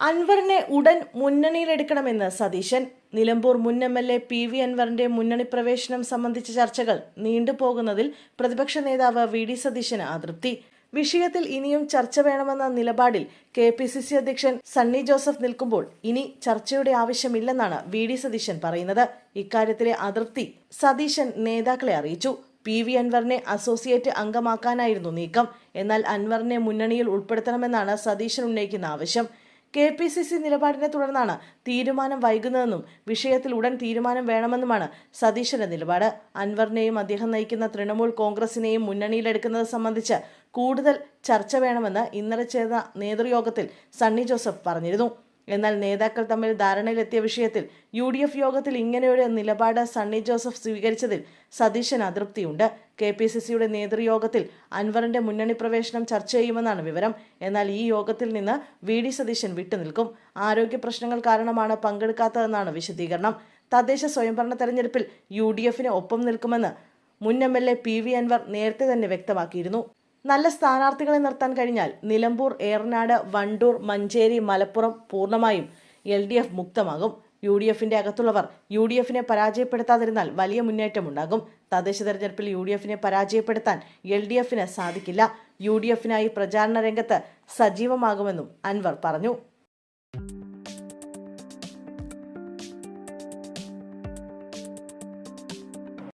അൻവറിനെ ഉടൻ മുന്നണിയിലെടുക്കണമെന്ന് സതീശൻ. നിലമ്പൂർ മുൻ എം.എൽ.എ. പി.വി. അൻവറിന്റെ മുന്നണി പ്രവേശനം സംബന്ധിച്ച ചർച്ചകൾ നീണ്ടുപോകുന്നതിൽ പ്രതിപക്ഷ നേതാവ് വി.ഡി. സതീശന് അതൃപ്തി. വിഷയത്തിൽ ഇനിയും ചർച്ച വേണമെന്ന നിലപാടിൽ കെ.പി.സി.സി. അധ്യക്ഷൻ സണ്ണി ജോസഫ് നിൽക്കുമ്പോൾ ഇനി ചർച്ചയുടെ ആവശ്യമില്ലെന്നാണ് വി.ഡി. സതീശൻ പറയുന്നത്. ഇക്കാര്യത്തിലെ അതൃപ്തി സതീശൻ നേതാക്കളെ അറിയിച്ചു. പി.വി. അൻവറിനെ അസോസിയേറ്റ് അംഗമാക്കാനായിരുന്നു നീക്കം. എന്നാൽ അൻവറിനെ മുന്നണിയിൽ ഉൾപ്പെടുത്തണമെന്നാണ് സതീശൻ ഉന്നയിക്കുന്ന ആവശ്യം. കെ.പി.സി.സി. നിലപാടിനെ തുടർന്നാണ് തീരുമാനം വൈകുന്നതെന്നും വിഷയത്തിൽ ഉടൻ തീരുമാനം വേണമെന്നുമാണ് സതീശന്റെ നിലപാട്. അൻവറിനെയും അദ്ദേഹം നയിക്കുന്ന തൃണമൂൽ കോൺഗ്രസിനെയും മുന്നണിയിലെടുക്കുന്നത് സംബന്ധിച്ച് കൂടുതൽ ചർച്ച വേണമെന്ന് ഇന്നലെ ചേർന്ന നേതൃയോഗത്തിൽ സണ്ണി ജോസഫ് പറഞ്ഞിരുന്നു. എന്നാൽ നേതാക്കൾ തമ്മിൽ ധാരണയിലെത്തിയ വിഷയത്തിൽ യു.ഡി.എഫ് യോഗത്തിൽ ഇങ്ങനെയൊരു നിലപാട് സണ്ണി ജോസഫ് സ്വീകരിച്ചതിൽ സതീശന് അതൃപ്തിയുണ്ട്. കെ.പി.സി.സിയുടെ നേതൃയോഗത്തിൽ അൻവറിന്റെ മുന്നണി പ്രവേശനം ചർച്ച ചെയ്യുമെന്നാണ് വിവരം. എന്നാൽ ഈ യോഗത്തിൽ നിന്ന് വി.ഡി. സതീശൻ വിട്ടുനിൽക്കും. ആരോഗ്യ പ്രശ്നങ്ങൾ കാരണമാണ് പങ്കെടുക്കാത്തതെന്നാണ് വിശദീകരണം. തദ്ദേശ സ്വയംഭരണ തെരഞ്ഞെടുപ്പിൽ യു.ഡി.എഫിന് ഒപ്പം നിൽക്കുമെന്ന് മുൻ എം.എൽ.എ. പി.വി. അൻവർ നേരത്തെ തന്നെ വ്യക്തമാക്കിയിരുന്നു. നല്ല സ്ഥാനാർത്ഥികളെ നിർത്താൻ കഴിഞ്ഞാൽ നിലമ്പൂർ, ഏറനാട്, വണ്ടൂർ, മഞ്ചേരി, മലപ്പുറം പൂർണ്ണമായും LDF മുക്തമാകും. യു.ഡി.എഫിന്റെ അകത്തുള്ളവർ യു.ഡി.എഫിനെ പരാജയപ്പെടുത്താതിരുന്നാൽ വലിയ മുന്നേറ്റമുണ്ടാകും. തദ്ദേശ തെരഞ്ഞെടുപ്പിൽ യു.ഡി.എഫിനെ പരാജയപ്പെടുത്താൻ LDFന് സാധിക്കില്ല. യു.ഡി.എഫിനായി പ്രചാരണ രംഗത്ത് സജീവമാകുമെന്നും അൻവർ പറഞ്ഞു.